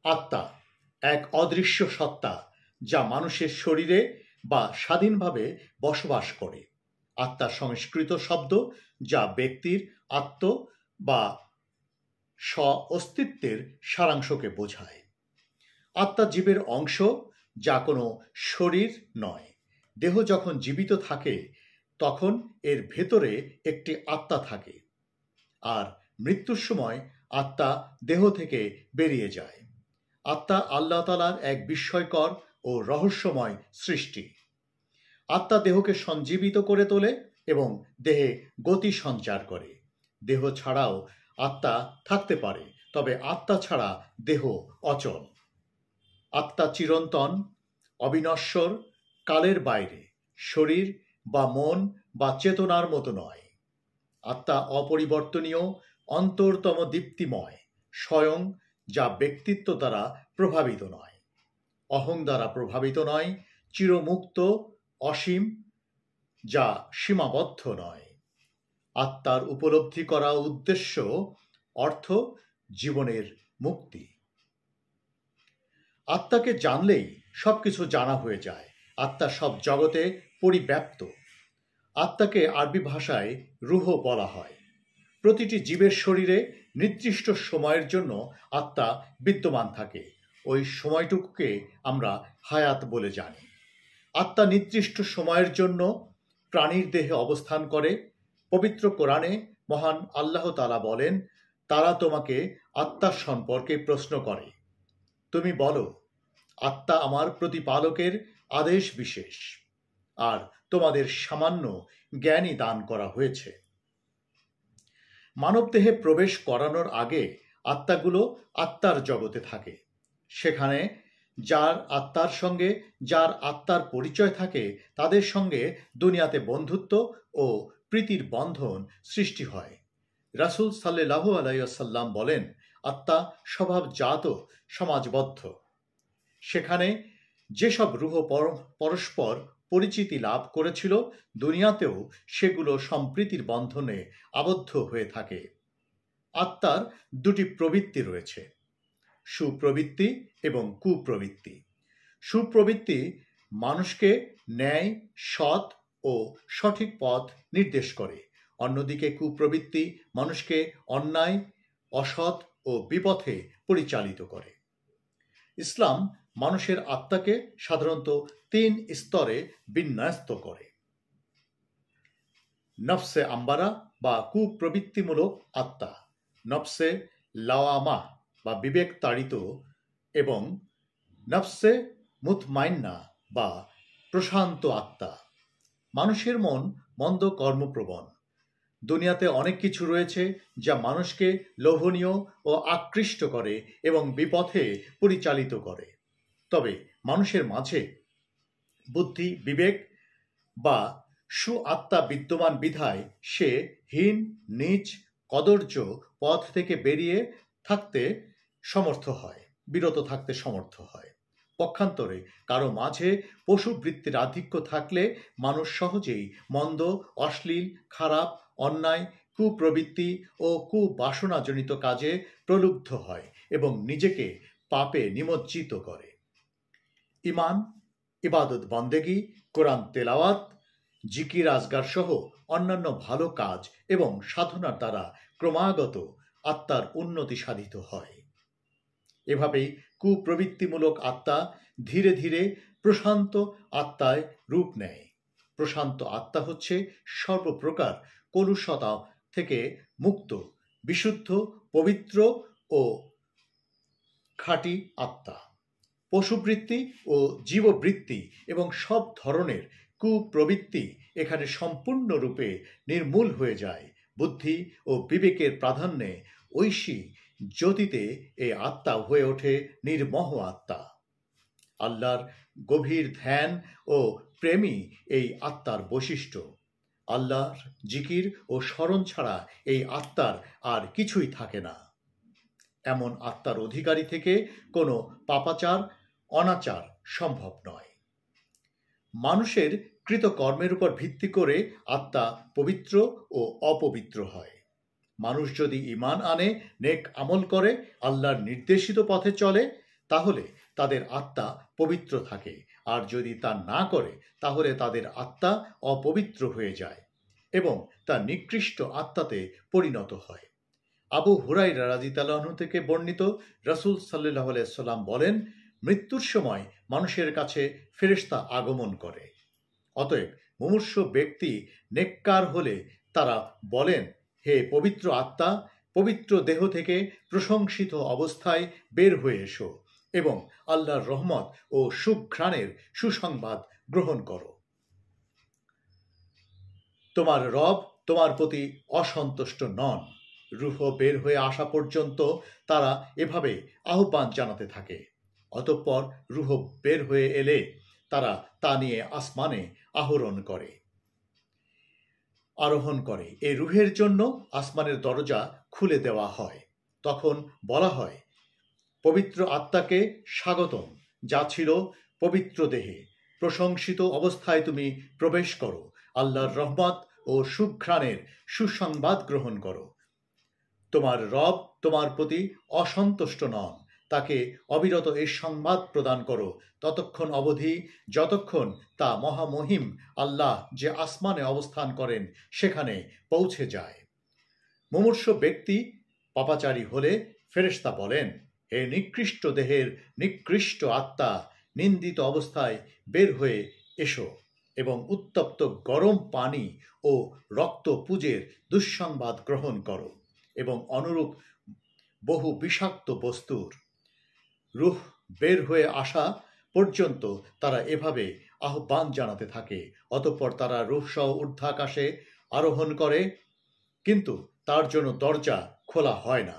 আত্মা এক অদৃশ্য সত্তা যা মানুষের শরীরে বা স্বাধীনভাবে বসবাস করে। আত্মা সংস্কৃত শব্দ যা ব্যক্তির আত্ম বা স্ব-অস্তিত্বের সারাংশকে বোঝায়। আত্মা জীবের অংশ যা কোনো শরীর নয়। দেহ যখন জীবিত থাকে তখন এর ভেতরে একটি আত্মা থাকে, আর মৃত্যুর সময় আত্মা দেহ থেকে বেরিয়ে যায়। আত্মা আল্লাহ তাআলার এক বিস্ময়কর ও রহস্যময় সৃষ্টি। আত্মা দেহকে সঞ্জীবিত করে তোলে এবং দেহে গতি সঞ্চার করে। দেহ ছাড়াও আত্মা থাকতে পারে, তবে আত্মা ছাড়া দেহ অচল। আত্মা চিরন্তন, অবিনশ্বর, কালের বাইরে, শরীর বা মন বা চেতনার মতো নয়। আত্মা অপরিবর্তনীয়, অন্তরতম, দীপ্তিময়, স্বয়ং, যা ব্যক্তিত্ব দ্বারা প্রভাবিত নয়, অহং দ্বারা প্রভাবিত নয়, চিরমুক্ত, অসীম, যা সীমাবদ্ধ নয়। আত্মার উপলব্ধি করা উদ্দেশ্য, অর্থ, জীবনের মুক্তি। আত্মাকে জানলেই সবকিছু জানা হয়ে যায়। আত্মা সব জগতে পরিব্যাপ্ত। আত্মাকে আরবি ভাষায় রূহ বলা হয়। প্রতিটি জীবের শরীরে নির্দিষ্ট সময়ের জন্য আত্মা বিদ্যমান থাকে। ওই সময়টুকুকে আমরা হায়াত বলে জানি। আত্মা নির্দিষ্ট সময়ের জন্য প্রাণীর দেহে অবস্থান করে। পবিত্র কোরআনে মহান আল্লাহ তাআলা বলেন, তারা তোমাকে আত্মার সম্পর্কে প্রশ্ন করে, তুমি বলো, আত্মা আমার প্রতিপালকের আদেশ বিশেষ, আর তোমাদের সামান্য জ্ঞানই দান করা হয়েছে। মানবদেহে প্রবেশ করানোর আগে আত্মাগুলো আত্মার জগতে থাকে। সেখানে যার আত্মার সঙ্গে যার আত্মার পরিচয় থাকে তাদের সঙ্গে দুনিয়াতে বন্ধুত্ব ও প্রীতির বন্ধন সৃষ্টি হয়। রাসূল সাল্লাল্লাহু আলাইহি ওয়াসাল্লাম বলেন, আত্মা স্বভাবজাত সমাজবদ্ধ। সেখানে যেসব রূহ পরস্পর পরিচিতি লাভ করেছিল, দুনিয়াতেও সেগুলো সম্প্রীতির বন্ধনে আবদ্ধ হয়ে থাকে। আত্মার দুটি প্রবৃত্তি রয়েছে, সুপ্রবৃত্তি এবং কুপ্রবৃত্তি। সুপ্রবৃত্তি মানুষকে ন্যায়, সৎ ও সঠিক পথ নির্দেশ করে। অন্যদিকে কুপ্রবৃত্তি মানুষকে অন্যায়, অসৎ ও বিপথে পরিচালিত করে। ইসলাম মানুষের আত্মাকে সাধারণত ৩ স্তরে বিন্যস্ত করে। নফসে আম্বারা বা কুপ্রবৃত্তিমূলক আত্মা, নফসে লাওয়ামা বা বিবেক তাড়িত, এবং নফসে মুতমাইন্না বা প্রশান্ত আত্মা। মানুষের মন মন্দ কর্মপ্রবণ। দুনিয়াতে অনেক কিছু রয়েছে যা মানুষকে লোভনীয় ও আকৃষ্ট করে এবং বিপথে পরিচালিত করে। তবে মানুষের মাঝে বুদ্ধি, বিবেক বা সু-আত্মা বিদ্যমান বিধায় সে হীন, নীচ, কদর্য পথ থেকে বিরত থাকতে সমর্থ হয়। পক্ষান্তরে কারো মাঝে পশুবৃত্তির আধিক্য থাকলে মানুষ সহজেই মন্দ, অশ্লীল, খারাপ, অন্যায়, কুপ্রবৃত্তি ও কুবাসনাজনিত কাজে প্রলুব্ধ হয় এবং নিজেকে পাপে নিমজ্জিত করে। ঈমান, ইবাদত বন্দেগী, কোরআন তেলাওয়াত, জিকির আজগার সহ অন্যান্য ভালো কাজ এবং সাধনার দ্বারা ক্রমাগত আত্মার উন্নতি সাধিত হয়। এভাবেই কুপ্রবৃত্তিমূলক আত্মা ধীরে ধীরে প্রশান্ত আত্মায় রূপ নেয়। প্রশান্ত আত্মা হচ্ছে সর্বপ্রকার কলুষতা থেকে মুক্ত, বিশুদ্ধ, পবিত্র ও খাঁটি আত্মা। পশুবৃত্তি ও জীববৃত্তি এবং সব ধরনের কুপ্রবৃত্তি এখানে সম্পূর্ণরূপে নির্মূল হয়ে যায়। বুদ্ধি ও বিবেকের প্রাধান্যে ঐশী জ্যোতিতে এই আত্মা হয়ে ওঠে নির্মোহ আত্মা। আল্লাহর গভীর ধ্যান ও প্রেমই এই আত্মার বৈশিষ্ট্য। আল্লাহর জিকির ও স্মরণ ছাড়া এই আত্মার আর কিছুই থাকে না। এমন আত্মার অধিকারী থেকে কোনো পাপাচার, অনাচার সম্ভব নয়। মানুষের কৃতকর্মের উপর ভিত্তি করে আত্মা পবিত্র ও অপবিত্র হয়। মানুষ যদি ঈমান আনে, নেক আমল করে, আল্লাহর নির্দেশিত পথে চলে, তাহলে তাদের আত্মা পবিত্র থাকে, আর যদি তা না করে তাহলে তাদের আত্মা অপবিত্র হয়ে যায় এবং তা নিকৃষ্ট আত্মাতে পরিণত হয়। আবু হুরায়রা রাদিয়াল্লাহু আনহু থেকে বর্ণিত, রাসূল সাল্লাল্লাহু আলাইহি সাল্লাম বলেন, মৃত্যুর সময় মানুষের কাছে ফেরেশতা আগমন করে। অতএব মুমূর্ষু ব্যক্তি নেককার হলে তারা বলেন, হে পবিত্র আত্মা, পবিত্র দেহ থেকে প্রশংসিত অবস্থায় বের হয়ে এসো এবং আল্লাহর রহমত ও সুঘ্রাণের সুসংবাদ গ্রহণ করো। তোমার রব তোমার প্রতি অসন্তুষ্ট নন। রূহ বের হয়ে আসা পর্যন্ত তারা এভাবে আহ্বান জানাতে থাকে। অতঃপর রূহ বের হয়ে এলে তারা তা নিয়ে আসমানে আরোহণ করে। এই রূহের জন্য আসমানের দরজা খুলে দেওয়া হয়। তখন বলা হয়, পবিত্র আত্মাকে স্বাগতম, যা ছিল পবিত্র দেহে। প্রশংসিত অবস্থায় তুমি প্রবেশ করো। আল্লাহর রহমত ও সুঘ্রাণের সুসংবাদ গ্রহণ করো। তোমার রব তোমার প্রতি অসন্তুষ্ট নন। তাকে অবিরত এই সংবাদ প্রদান করো ততক্ষণ অবধি যতক্ষণ তা মহামহিম আল্লাহ যে আসমানে অবস্থান করেন সেখানে পৌঁছে যায়। মুমূর্ষু ব্যক্তি পাপাচারী হলে ফেরেশতা বলেন, হে নিকৃষ্ট দেহের নিকৃষ্ট আত্মা, নিন্দিত অবস্থায় বের হয়ে এসো এবং উত্তপ্ত গরম পানি ও রক্ত পুজের দুঃসংবাদ গ্রহণ করো এবং অনুরূপ বহু বিষাক্ত বস্তুর। রূহ বের হয়ে আসা পর্যন্ত তারা এভাবে আহ্বান জানাতে থাকে। অতঃপর তারা রূহ সহ ঊর্ধ্বাকাশে আরোহণ করে, কিন্তু তার জন্য দরজা খোলা হয় না।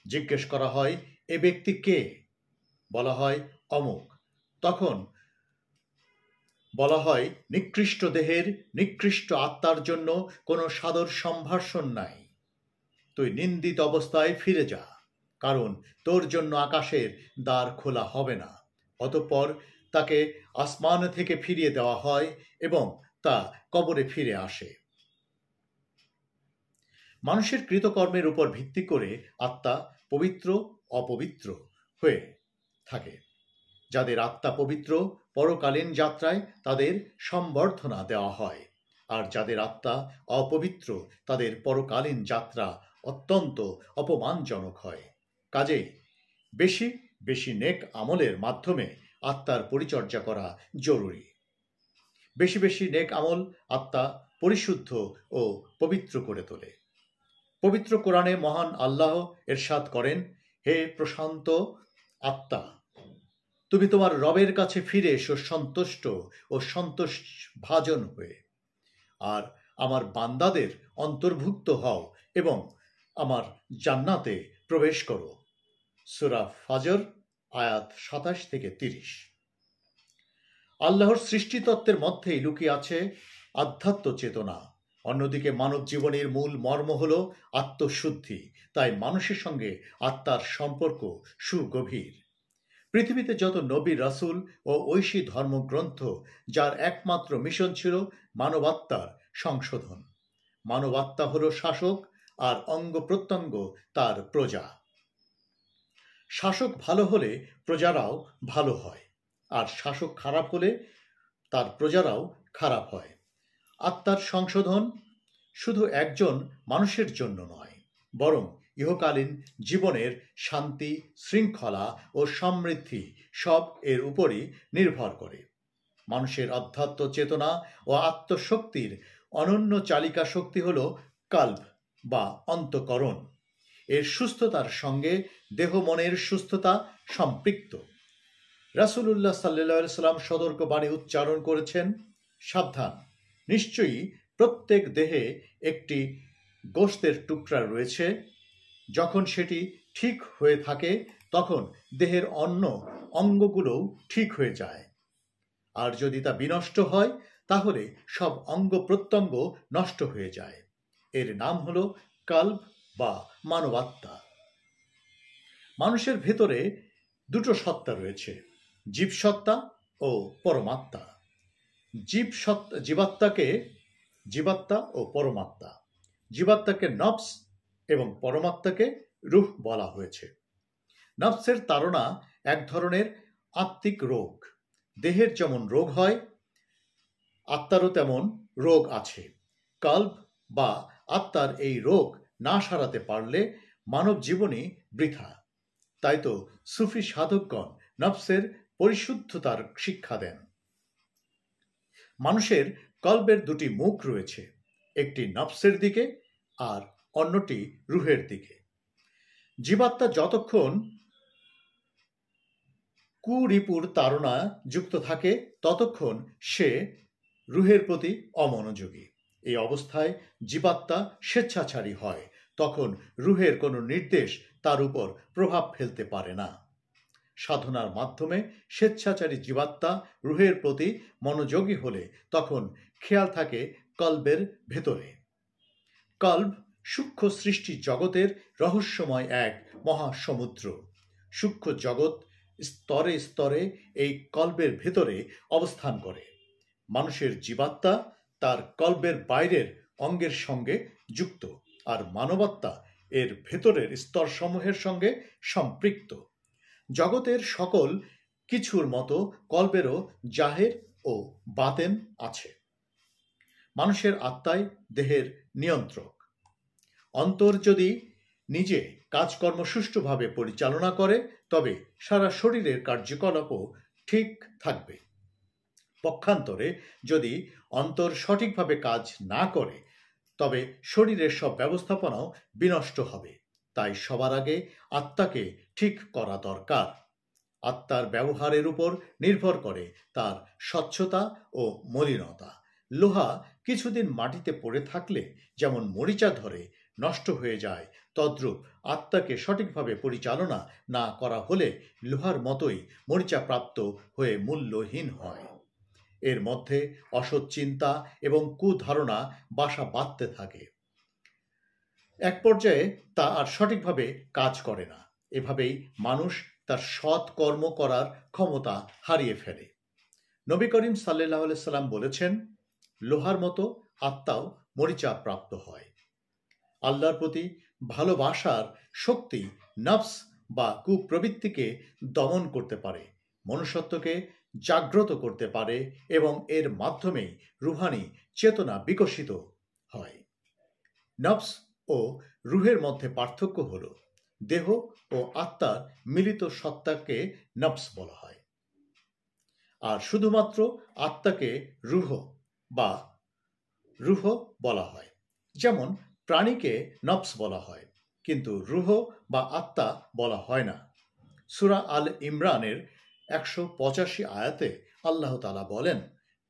জিজ্ঞেস করা হয়, এ ব্যক্তি কে? বলা হয়, অমুক। তখন বলা হয়, নিকৃষ্ট দেহের নিকৃষ্ট আত্মার জন্য কোনো সাদর সম্ভাষণ নাই। তুই নিন্দিত অবস্থায় ফিরে যা, কারণ তোর জন্য আকাশের দ্বার খোলা হবে না। অতঃপর তাকে আসমান থেকে ফিরিয়ে দেওয়া হয় এবং তা কবরে ফিরে আসে। মানুষের কৃতকর্মের উপর ভিত্তি করে আত্মা পবিত্র অপবিত্র হয়ে থাকে। যাদের আত্মা পবিত্র, পরকালীন যাত্রায় তাদের সম্বর্ধনা দেওয়া হয়, আর যাদের আত্মা অপবিত্র তাদের পরকালীন যাত্রা অত্যন্ত অপমানজনক হয়। কাজেই বেশি বেশি নেক আমলের মাধ্যমে আত্মার পরিচর্যা করা জরুরি। বেশি বেশি নেক আমল আত্মা পরিশুদ্ধ ও পবিত্র করে তোলে। পবিত্র কোরআনে মহান আল্লাহ ইরশাদ করেন, হে প্রশান্ত আত্মা, তুমি তোমার রবের কাছে ফিরে এসো সন্তুষ্ট ও সন্তোষভাজন হয়ে, আর আমার বান্দাদের অন্তর্ভুক্ত হও এবং আমার জান্নাতে প্রবেশ করো। সূরা ফাজর আয়াত 27 থেকে 30। আল্লাহর সৃষ্টিতত্ত্বের মধ্যেই লুকিয়ে আছে আধ্যাত্ম চেতনা। অন্যদিকে মানব জীবনের মূল মর্ম হল আত্মশুদ্ধি। তাই মানুষের সঙ্গে আত্মার সম্পর্ক সুগভীর। পৃথিবীতে যত নবী, রাসূল ও ঐশী ধর্মগ্রন্থ, যার একমাত্র মিশন ছিল মানবাত্মার সংশোধন। মানবাত্মা হল শাসক, আর অঙ্গ প্রত্যঙ্গ তার প্রজা। শাসক ভালো হলে প্রজারাও ভালো হয়, আর শাসক খারাপ হলে তার প্রজারাও খারাপ হয়। আত্মার সংশোধন শুধু একজন মানুষের জন্য নয়, বরং ইহকালীন জীবনের শান্তি, শৃঙ্খলা ও সমৃদ্ধি সব এর উপরই নির্ভর করে। মানুষের আধ্যাত্ম চেতনা ও আত্মশক্তির অনন্য চালিকা শক্তি হল কাল্ব বা অন্তঃকরণ। এর সুস্থতার সঙ্গে দেহ মনের সুস্থতা সম্পৃক্ত। রাসূলুল্লাহ সাল্লাল্লাহু আলাইহি সাল্লাম সতর্কবাণী উচ্চারণ করেছেন, সাবধান, নিশ্চয়ই প্রত্যেক দেহে একটি গোশতের টুকরা রয়েছে। যখন সেটি ঠিক হয়ে থাকে তখন দেহের অন্য অঙ্গগুলোও ঠিক হয়ে যায়, আর যদি তা বিনষ্ট হয় তাহলে সব অঙ্গ প্রত্যঙ্গ নষ্ট হয়ে যায়। এর নাম হলো কাল্ব বা মানবাত্মা। মানুষের ভেতরে দুটো সত্তা রয়েছে, জীবসত্তা ও পরমাত্মা। জীবাত্মা ও পরমাত্মা। জীবাত্মাকে নফস এবং পরমাত্মাকে রূহ বলা হয়েছে। নফসের তাড়না এক ধরনের আত্মিক রোগ। দেহের যেমন রোগ হয়, আত্মারও তেমন রোগ আছে। কল্ব বা আত্মার এই রোগ না সারাতে পারলে মানব জীবনই বৃথা। তাই তো সুফি সাধকগণ নফসের পরিশুদ্ধতার শিক্ষা দেন। মানুষের কল্বের দুটি মুখ রয়েছে, একটি নফসের দিকে আর অন্যটি রুহের দিকে। জীবাত্মা যতক্ষণ কুরিপুর তাড়না যুক্ত থাকে ততক্ষণ সে রুহের প্রতি অমনোযোগী। এই অবস্থায় জীবাত্মা স্বেচ্ছাচারী হয়, তখন রুহের কোনো নির্দেশ তার উপর প্রভাব ফেলতে পারে না। সাধনার মাধ্যমে স্বেচ্ছাচারী জীবাত্মা রুহের প্রতি মনোযোগী হলে তখন খেয়াল থাকে কল্বের ভেতরে। কল্ব সূক্ষ্ম সৃষ্টি জগতের রহস্যময় এক মহাসমুদ্র। সূক্ষ্ম জগৎ স্তরে স্তরে এই কল্বের ভেতরে অবস্থান করে। মানুষের জীবাত্মা তার কল্বের বাইরের অঙ্গের সঙ্গে যুক্ত, আর মানবাত্মা এর ভেতরের স্তরসমূহের সঙ্গে সম্পৃক্ত। জগতের সকল কিছুর মতো কল্বেরও জাহের ও বাতেন আছে। মানুষের আত্মাই দেহের নিয়ন্ত্রক। অন্তর যদি নিজে কাজকর্ম সুষ্ঠুভাবে পরিচালনা করে তবে সারা শরীরের কার্যকলাপও ঠিক থাকবে। পক্ষান্তরে যদি অন্তর সঠিকভাবে কাজ না করে তবে শরীরের সব ব্যবস্থাপনাও বিনষ্ট হবে। তাই সবার আগে আত্মাকে ঠিক করা দরকার। আত্মার ব্যবহারের উপর নির্ভর করে তার স্বচ্ছতা ও মলিনতা। লোহা কিছুদিন মাটিতে পড়ে থাকলে যেমন মরিচা ধরে নষ্ট হয়ে যায়, তদ্রূপ আত্মাকে সঠিকভাবে পরিচালনা না করা হলে লোহার মতোই মরিচাপ্রাপ্ত হয়ে মূল্যহীন হয়। এর মধ্যে অসৎ চিন্তা এবং কুধারণা বাসা বাঁধতে থাকে। এক পর্যায়ে তা আর সঠিকভাবে কাজ করে না। এভাবেই মানুষ তার সৎ কর্ম করার ক্ষমতা হারিয়ে ফেলে। নবী করিম সাল্লাল্লাহু আলাইহি সাল্লাম বলেছেন, লোহার মতো আত্মাও মরিচা প্রাপ্ত হয়। আল্লাহর প্রতি ভালোবাসার শক্তি নফস বা কুপ্রবৃত্তিকে দমন করতে পারে, মনুষ্যত্বকে জাগ্রত করতে পারে এবং এর মাধ্যমেই রুহানি চেতনা বিকশিত হয়। নফস ও রুহের মধ্যে পার্থক্য হল দেহ ও আত্মার মিলিত সত্তাকে নফস বলা হয়, আর শুধুমাত্র আত্মাকে রুহ বলা হয়। যেমন প্রাণীকে নফস বলা হয়, কিন্তু রুহ বা আত্মা বলা হয় না। সূরা আল ইমরানের 185 আয়াতে আল্লাহ তাআলা বলেন,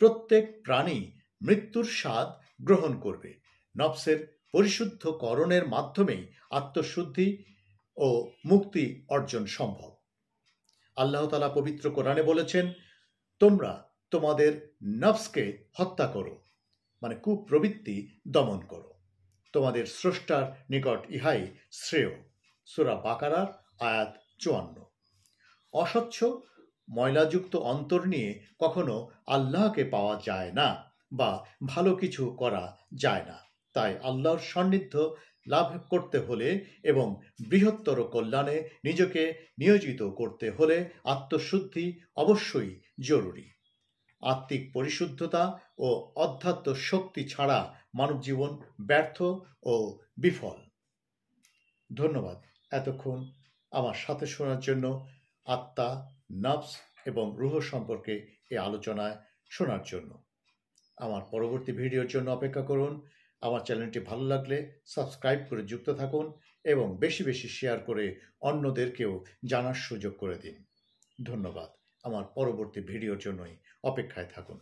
প্রত্যেক প্রাণী মৃত্যুর স্বাদ গ্রহণ করবে। নফসের পরিশুদ্ধকরণের মাধ্যমেই আত্মশুদ্ধি ও মুক্তি অর্জন সম্ভব। আল্লাহ তাআলা পবিত্র কোরআনে বলেছেন, তোমরা তোমাদের নফসকে হত্যা করো, মানে কুপ্রবৃত্তি দমন করো। তোমাদের স্রষ্টার নিকট ইহাই শ্রেয়। সূরা বাকারার আয়াত 54। অস্বচ্ছ ময়লাযুক্ত অন্তর নিয়ে কখনো আল্লাহকে পাওয়া যায় না বা ভালো কিছু করা যায় না। তাই আল্লাহর সান্নিধ্য লাভ করতে হলে এবং বৃহত্তর কল্যাণে নিজেকে নিয়োজিত করতে হলে আত্মশুদ্ধি অবশ্যই জরুরি। আত্মিক পরিশুদ্ধতা ও অধ্যাত্ম শক্তি ছাড়া মানব জীবন ব্যর্থ ও বিফল। ধন্যবাদ এতক্ষণ আমার সাথে শোনার জন্য। আত্মা, নফস এবং রুহ সম্পর্কে এই আলোচনায় শোনার জন্য। আমার পরবর্তী ভিডিওর জন্য অপেক্ষা করুন। আমার চ্যানেলটি ভালো লাগলে সাবস্ক্রাইব করে যুক্ত থাকুন এবং বেশি বেশি শেয়ার করে অন্যদেরকেও জানার সুযোগ করে দিন। ধন্যবাদ। আমার পরবর্তী ভিডিওর জন্যই অপেক্ষায় থাকুন।